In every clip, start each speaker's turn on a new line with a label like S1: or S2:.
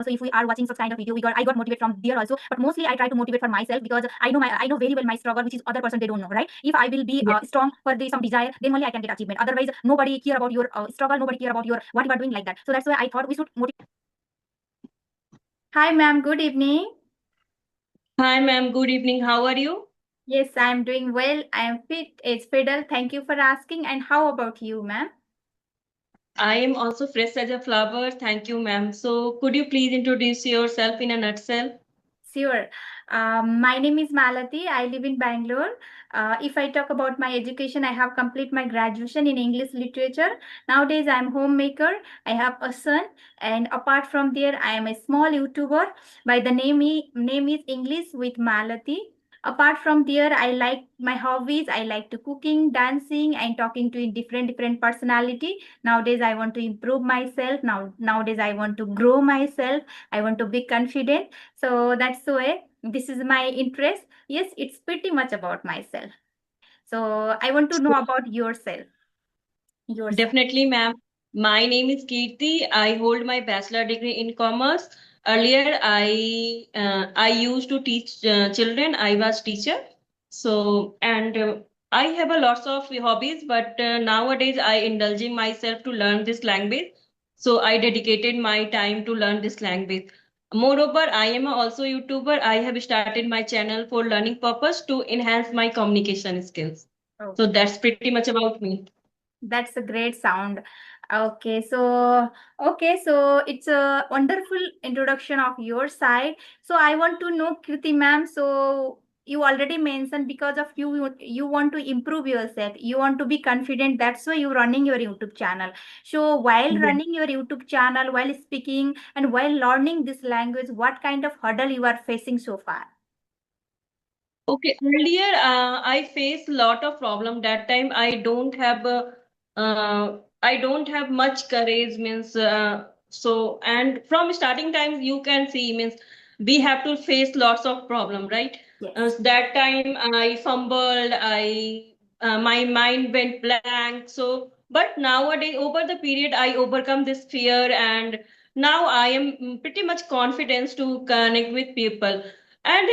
S1: also if we are watching such kind of video, I got motivated from there also. But mostly I try to motivate for myself, because I know very well my struggle, which is other person they don't know, right? If I will be strong for some desire, then only I can get achievement. Otherwise, nobody care about your struggle, nobody care about your what you are doing, like that. So that's why I thought we should motivate. Hi, ma'am. Good evening.
S2: Hi, ma'am. Good evening. How are you?
S1: Yes, I'm doing well. I am fit. It's Fiddle. Thank you for asking. And how about you, ma'am?
S2: I am also fresh as a flower. Thank you, ma'am. So, could you please introduce yourself in a nutshell?
S1: Sure. My name is Malati. I live in Bangalore. If I talk about my education, I have completed my graduation in English literature. Nowadays, I'm homemaker. I have a son, and apart from there, I am a small YouTuber. By the name is English with Malati. Apart from there, I like my hobbies. I like to cooking, dancing, and talking to different personality. Nowadays, I want to improve myself. Nowadays, I want to grow myself. I want to be confident. So that's the way. This is my interest. Yes, it's pretty much about myself. So I want to know about yourself. Yourself.
S2: Definitely, ma'am. My name is Kirti. I hold my bachelor degree in commerce. Earlier, I used to teach children. I was teacher. So and I have a lots of hobbies, but nowadays I indulging myself to learn this language. So I dedicated my time to learn this language. Moreover, I am also YouTuber. I have started my channel for learning purpose to enhance my communication skills. So
S1: Okay.
S2: that's pretty much about me.
S1: That's a great sound. Okay, so it's a wonderful introduction of your side. So I want to know, Kriti ma'am. So you already mentioned because of you want to improve yourself. You want to be confident. That's why you're running your YouTube channel. So while running your YouTube channel, while speaking and while learning this language, what kind of hurdle you are facing so far?
S2: Okay, earlier I faced a lot of problem. That time I don't have much courage means so and from starting times you can see means we have to face lots of problem, right?
S1: Yes.
S2: That time I fumbled, I my mind went blank. So but nowadays over the period I overcome this fear and now I am pretty much confident to connect with people. And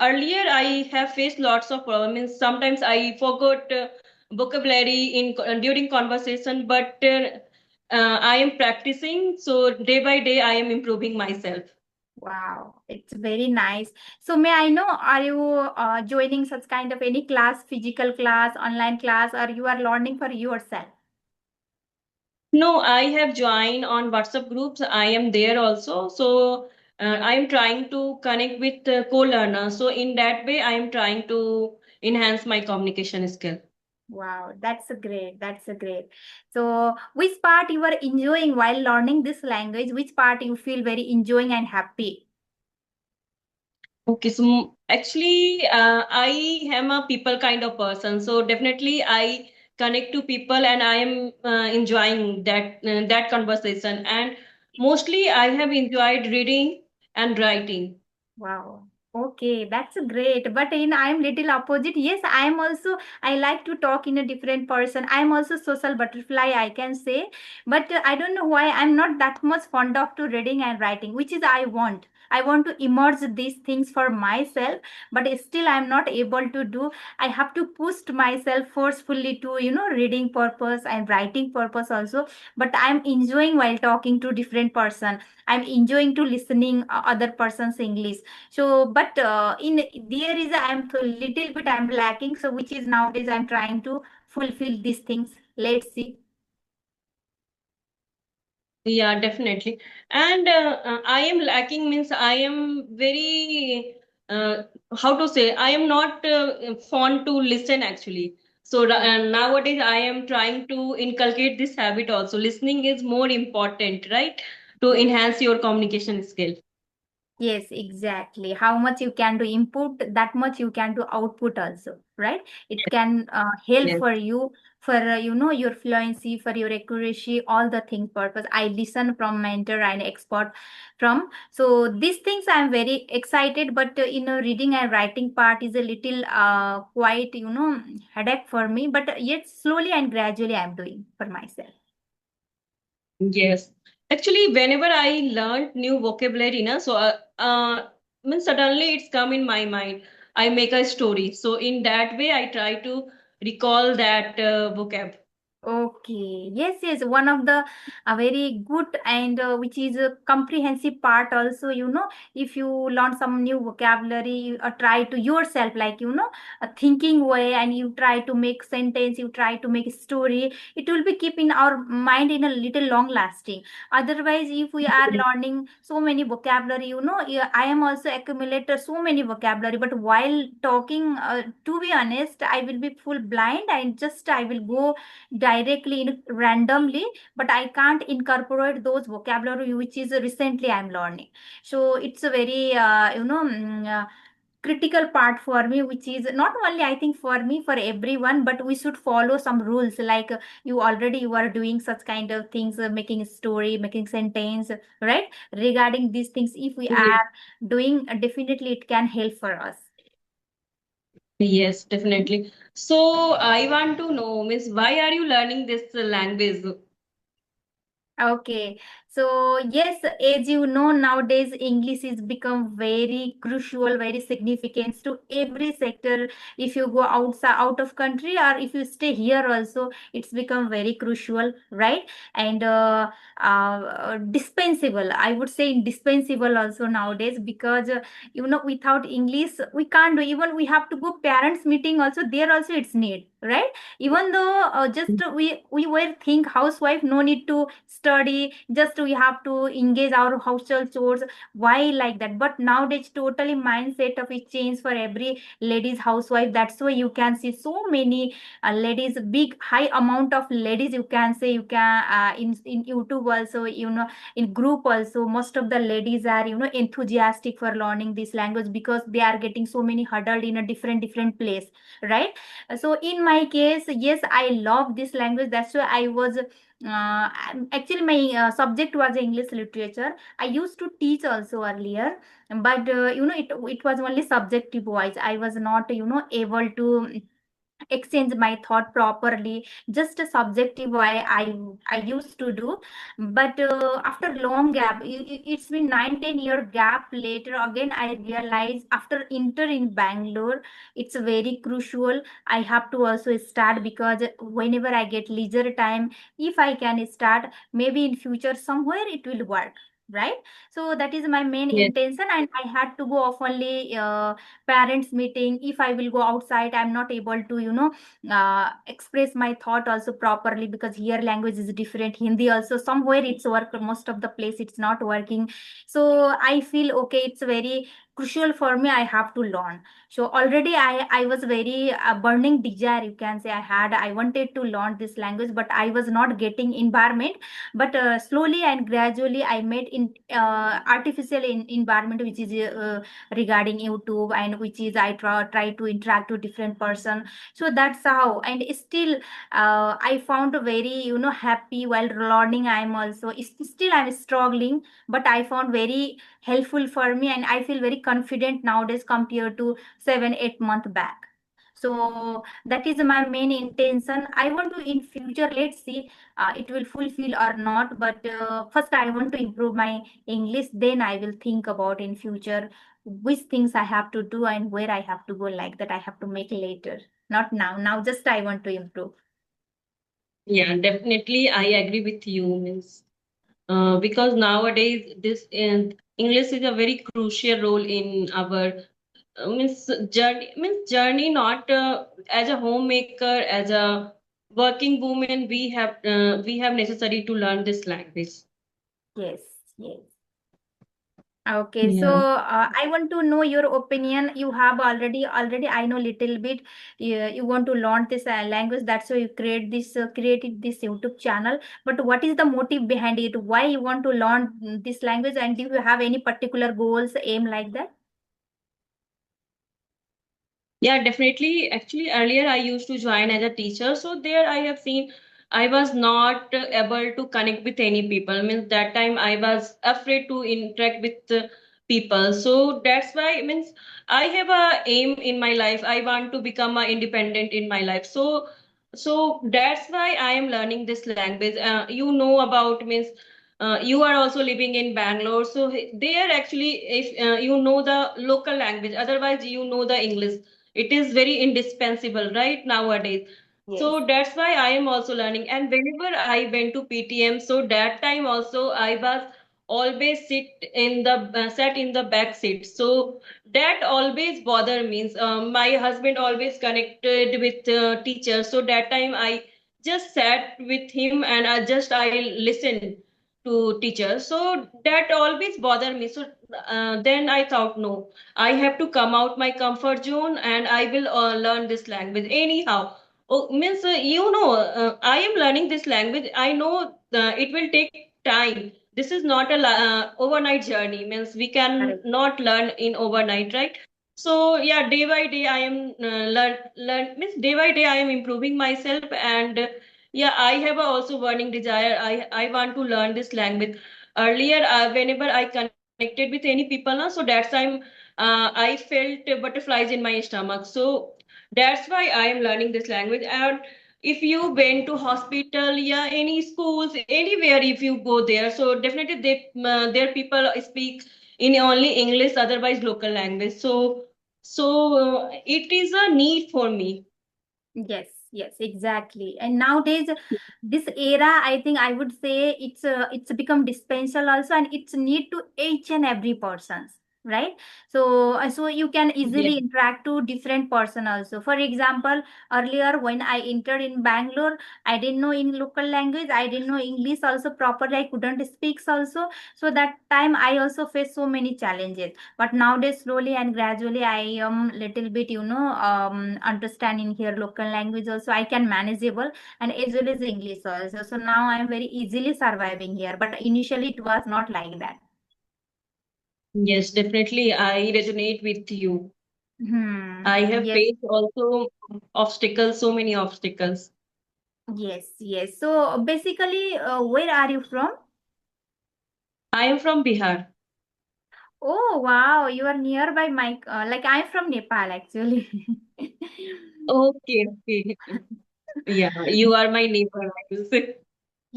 S2: earlier I have faced lots of problems. Sometimes I forgot vocabulary during conversation, but I am practicing. So day by day, I am improving myself.
S1: Wow, it's very nice. So may I know, are you joining such kind of any class, physical class, online class, or you are learning for yourself?
S2: No, I have joined on WhatsApp groups. I am there also. So I am trying to connect with co-learners. So in that way, I am trying to enhance my communication skill.
S1: Wow, that's a great. That's a great. So which part you are enjoying while learning this language? Which part you feel very enjoying and happy?
S2: Okay, so actually, I am a people kind of person. So definitely, I connect to people, and I am enjoying that conversation. And mostly, I have enjoyed reading and writing.
S1: Wow. Okay, that's a great. But I'm little opposite. Yes, I'm also. I like to talk in a different person. I'm also social butterfly, I can say. But I don't know why I'm not that much fond of to reading and writing, which is I want. I want to immerse these things for myself, but still I'm not able to do. I have to push myself forcefully to reading purpose and writing purpose also. But I'm enjoying while talking to different person. I'm enjoying to listening other person's English. So but in there is I'm a little bit I'm lacking, so which is nowadays I'm trying to fulfill these things. Let's see.
S2: Yeah, definitely. And I am lacking means I am very, how to say, I am not fond to listen actually. So nowadays I am trying to inculcate this habit also. Listening is more important, right? To
S1: Yes.
S2: enhance your communication skill.
S1: Yes, exactly. How much you can do input, that much you can do output also, right? It can help
S2: Yes.
S1: for you for your fluency, for your accuracy, all the thing purpose. I listen from mentor and expert from. So these things I'm very excited, but reading and writing part is a little quite headache for me. But yet slowly and gradually I'm doing for myself.
S2: Yes. Actually, whenever I learned new vocabulary, na, so means suddenly it's come in my mind. I make a story. So in that way, I try to recall that vocab.
S1: Okay. Yes, yes. One of the very good and which is a comprehensive part also, if you learn some new vocabulary, try to yourself, like, a thinking way, and you try to make sentence, you try to make a story, it will be keep in our mind in a little long lasting. Otherwise, if we are learning so many vocabulary, yeah, I am also accumulated so many vocabulary, but while talking, to be honest, I will be full blind and just I will go directly in randomly, but I can't incorporate those vocabulary which is recently I'm learning. So it's a very critical part for me, which is not only I think for me, for everyone, but we should follow some rules, like you are doing such kind of things, making a story, making sentence, right? Regarding these things, if we
S2: Yes,
S1: are doing, definitely it can help for us.
S2: yes, definitely. So I want to know, Miss, why are you learning this language?
S1: Okay, so yes, as you know, nowadays English is become very crucial, very significant to every sector. If you go outside, out of country, or if you stay here also, it's become very crucial, right? And dispensable. I would say indispensable also nowadays, because without English we can't do. Even we have to go parents meeting also. There also it's need, right? Even though just we were think housewife, no need to study, just we have to engage our household chores. Why like that? But nowadays totally mindset of it change for every ladies housewife. That's why you can see so many ladies, big high amount of ladies, you can say, you can in YouTube also, in group also, most of the ladies are enthusiastic for learning this language, because they are getting so many huddled in a different place, right? So in my case, yes, I love this language. That's why I was actually my subject was English literature. I used to teach also earlier, but it was only subjective wise. I was not able to exchange my thought properly, just a subjective way I used to do. But after long gap, it's been 9-10 year gap later, again I realized after inter in Bangalore, it's very crucial. I have to also start, because whenever I get leisure time, if I can start, maybe in future somewhere it will work, right? So that is my main
S2: Yes,
S1: intention, and I had to go oftenly parents meeting. If I will go outside, I'm not able to express my thought also properly, because here language is different. Hindi also somewhere it's work, most of the place it's not working. So I feel okay, it's very crucial for me, I have to learn. So already I was very burning desire, you can say. I wanted to learn this language, but I was not getting environment. But slowly and gradually I made in artificial environment, which is regarding YouTube, and which is I try to interact with different person. So that's how. And still I found very happy while learning. I'm also still I'm struggling, but I found very helpful for me, and I feel very confident nowadays compared to 7-8 months back. So that is my main intention. I want to in future, let's see it will fulfill or not, but first I want to improve my English, then I will think about in future which things I have to do and where I have to go, like that I have to make later, not now. Now just I want to improve.
S2: yeah, definitely. I agree with you, Miss. Because nowadays this English is a very crucial role in our means journey, not as a homemaker, as a working woman, we have necessary to learn this language.
S1: Yes, yes. Okay, so
S2: Yeah.
S1: I want to know your opinion. You have already I know little bit. You want to learn this language. That's why you created this YouTube channel. But what is the motive behind it? Why you want to learn this language? And do you have any particular goals, aim like that?
S2: Yeah, definitely. Actually, earlier I used to join as a teacher, so there I have seen I was not able to connect with any people. Means that time I was afraid to interact with people. So that's why means I have a aim in my life. I want to become a independent in my life. So that's why I am learning this language. You know about means. you are also living in Bangalore, so there actually, if you know the local language, otherwise you know the English. It is very indispensable, right, nowadays.
S1: Yes.
S2: So that's why I am also learning. And whenever I went to PTM, so that time also I was always sat in the back seat. So that always bother means my husband always connected with teachers. So that time I just sat with him and I listened to teachers. So that always bothered me. So then I thought, no, I have to come out my comfort zone and I will learn this language anyhow. Oh, means I am learning this language. I know it will take time. This is not a overnight journey. Means we can
S1: Correct.
S2: not learn in overnight, right? So yeah, day by day I am learn means day by day I am improving myself. And yeah, I have a also burning desire. I want to learn this language. Earlier, whenever I connected with any people, na, so that time I felt butterflies in my stomach. So that's why I am learning this language. And if you went to hospital, yeah, any schools, anywhere, if you go there, so definitely their people speak in only English, otherwise local language. So it is a need for me.
S1: Yes, yes, exactly. And nowadays, this era, I think I would say it's become dispensable also, and it's need to each and every person's, right? So you can
S2: Yeah.
S1: easily interact to different person also. For example, earlier when I entered in Bangalore, I didn't know in local language, I didn't know English also properly, I couldn't speak also. So that time I also faced so many challenges, but nowadays slowly and gradually I am little bit understanding here local language also, I can manageable, and as well as English also. So now I am very easily surviving here, but initially it was not like that.
S2: Yes, definitely. I resonate with you. I have
S1: Yes,
S2: faced also obstacles, so many obstacles.
S1: yes, yes. So basically, where are you from?
S2: I am from Bihar.
S1: Oh wow, you are nearby my like I'm from Nepal actually.
S2: Okay, okay. Yeah, you are my neighbor, I will say.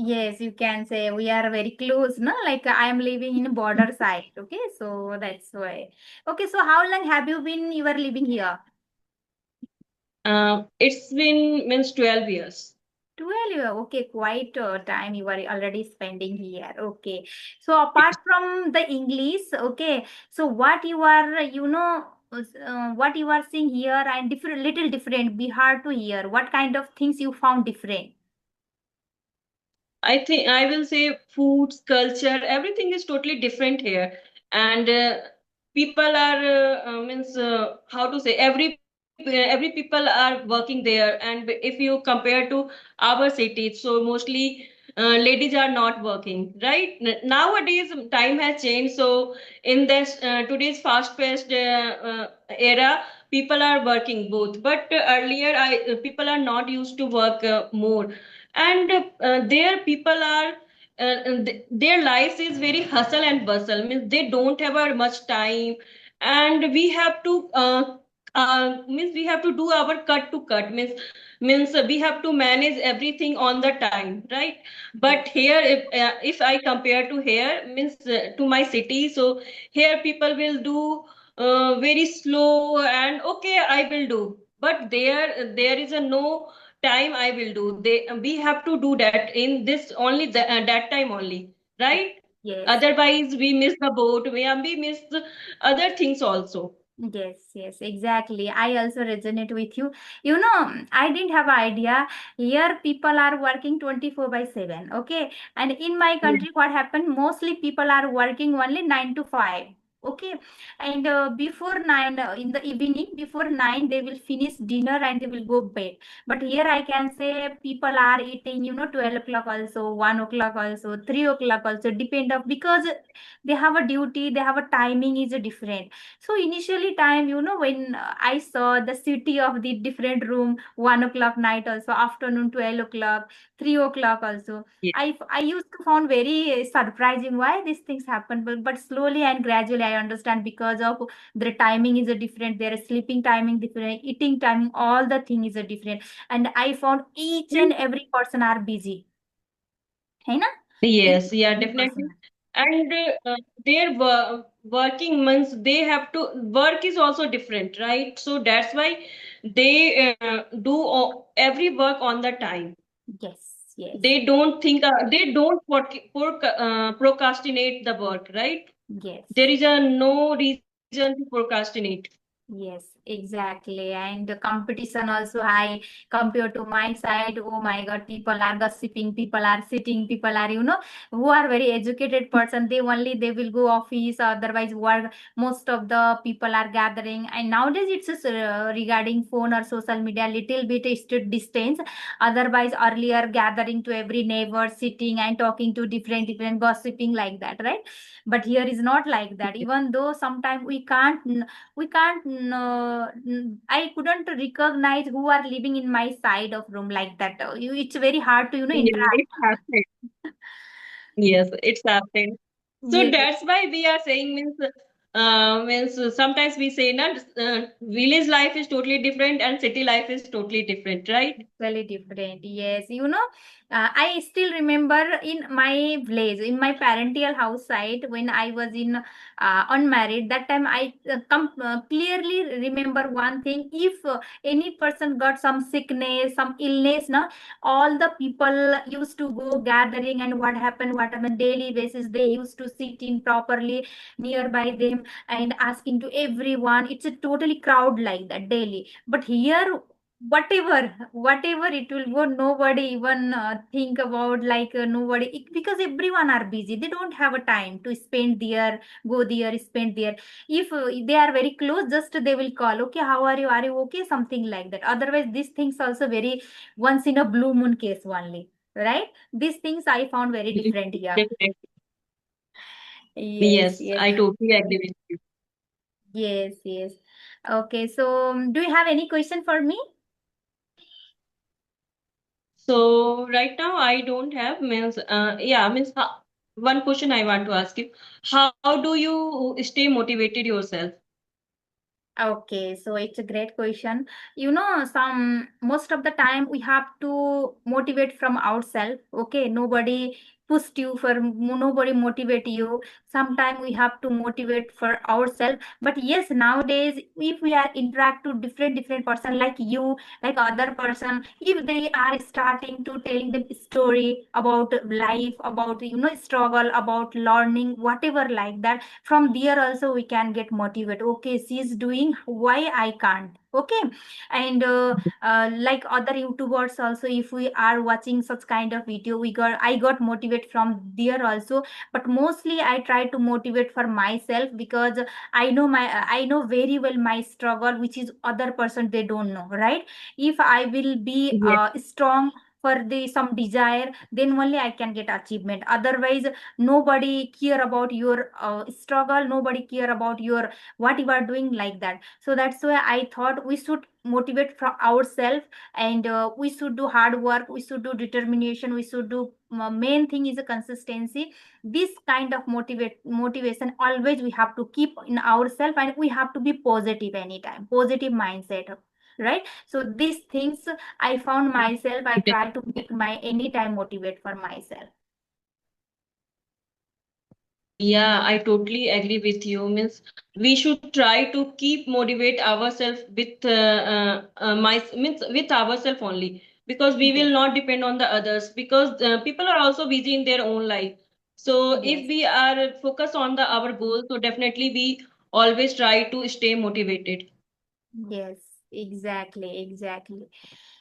S1: Yes, you can say we are very close, no? Like I am living in border side. Okay, so that's why. Okay, so how long have you are living here?
S2: It's been means 12 years.
S1: 12 year. Okay, quite time you are already spending here. Okay. So apart from the English, okay, so what you are, what you are seeing here and different, little different, be hard to hear. What kind of things you found different?
S2: I think I will say foods, culture, everything is totally different here. And people are means how to say every people are working there. And if you compare to our cities, so mostly ladies are not working, right? Nowadays time has changed. So in this today's fast-paced era, people are working both. But earlier, people are not used to work more. And their people are their lives is very hustle and bustle, means they don't have much time. And we have to means we have to do our cut to cut, means we have to manage everything on the time, right?
S1: Yes,
S2: But here, if I compare to here, means to my city, so here people will do very slow and okay, I will do. But there is a no time I will do. We have to do that in this only that time only, right?
S1: yes.
S2: Otherwise, we miss the boat. We miss the other things also.
S1: Yes, yes, exactly. I also resonate with you. You know, I didn't have idea. Here people are working 24 by 7. Okay. And in my
S2: Yeah.
S1: country, what happened? Mostly people are working only 9 to 5. Okay. And before 9 in the evening, before 9, they will finish dinner and they will go bed. But here I can say people are eating, 12 o'clock also, 1 o'clock also, 3 o'clock also, depend of because they have a duty, they have a timing is different. So initially time, when I saw the city of the different room, 1 o'clock night also, afternoon 12 o'clock, 3 o'clock also.
S2: Yeah.
S1: I used to found very surprising why these things happen, but slowly and gradually I understand because of the timing is a different, their sleeping timing different, eating timing, all the thing is a different, and I found each and every person are busy. है ना? Each
S2: Yes,
S1: and
S2: yeah,
S1: every
S2: definitely.
S1: person.
S2: And their working months, they have to work is also different, right? So that's why they do every work on the time.
S1: Yes, yes,
S2: They don't think, they don't procrastinate the work, right? There
S1: yes.
S2: is a no reason to procrastinate.
S1: Yes, exactly. And the competition also high compared to my side. Oh my God, people are gossiping, people are sitting, people are, who are very educated person. They will go office, otherwise work. Most of the people are gathering. And nowadays it's just regarding phone or social media, little bit is to distance. Otherwise, earlier gathering to every neighbor, sitting and talking to different gossiping like that, right? But here is not like that. Even though sometimes I couldn't recognize who are living in my side of room like that. It's very hard to
S2: Yeah,
S1: interact.
S2: it happens. Yes, it's happened. So
S1: Yes,
S2: that's why we are saying means sometimes we say that village life is totally different and city life is totally different, right?
S1: totally different. Yes, I still remember in my village, in my parental house side, when I was in unmarried. That time I clearly remember one thing: if any person got some sickness, some illness, no, all the people used to go gathering, and what happened daily basis. They used to sit in properly nearby them and asking to everyone. It's a totally crowd like that daily. But here, whatever it will go, nobody even think about, like because everyone are busy, they don't have a time to spend there, go there, spend there. If they are very close, just they will call, okay, how are you okay, something like that. Otherwise these things also very once in a blue moon case only, right? These things I found very different here.
S2: Definitely.
S1: Yes,
S2: Yes,
S1: yes,
S2: I totally agree with you.
S1: yes. Okay, so do you have any question for me?
S2: So right now I don't have means yeah means one question I want to ask you. How do you stay motivated yourself?
S1: Okay, so it's a great question. Some most of the time we have to motivate from ourselves. Okay, nobody motivate you. Sometimes we have to motivate for ourselves. But yes, nowadays if we are interact to different person like you, like other person, if they are starting to telling them story about life, about struggle, about learning, whatever like that, from there also we can get motivated. Okay, she's doing, why I can't? Okay. And like other youtubers also, if we are watching such kind of video, I got motivated from there also. But mostly I try to motivate for myself, because I know very well my struggle, which is other person they don't know, right? If I will be
S2: Yes,
S1: strong for the some desire, then only I can get achievement. Otherwise nobody care about your struggle, nobody care about your what you are doing like that. So that's why I thought we should motivate from ourselves. And we should do hard work, we should do determination, we should do main thing is a consistency. This kind of motivation always we have to keep in ourselves, and we have to be positive anytime, positive mindset, right? So these things I found myself, I try to make my anytime motivate for myself.
S2: yeah, I totally agree with you. Means we should try to keep motivate ourselves with my means with ourselves only, because we will
S1: Yes,
S2: not depend on the others, because people are also busy in their own life. So if
S1: yes.
S2: we are focused on the our goal, so definitely we always try to stay motivated.
S1: Yes, exactly.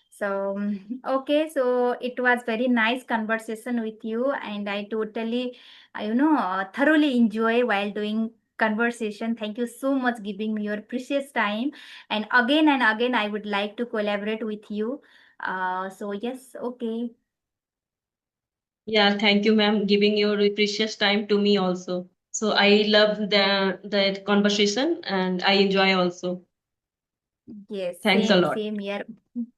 S1: So, okay, so it was very nice conversation with you, and I totally, thoroughly enjoy while doing conversation. Thank you so much giving me your precious time, and again, I would like to collaborate with you. So yes, okay,
S2: Yeah, thank you, ma'am, giving your precious time to me also. So I love the conversation and I enjoy also.
S1: yes,
S2: Thanks a lot.
S1: same here.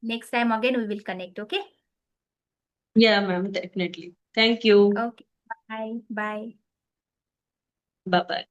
S1: Next time again, we will connect. Okay,
S2: Yeah, ma'am, definitely. Thank you.
S1: okay, bye.
S2: Bye bye.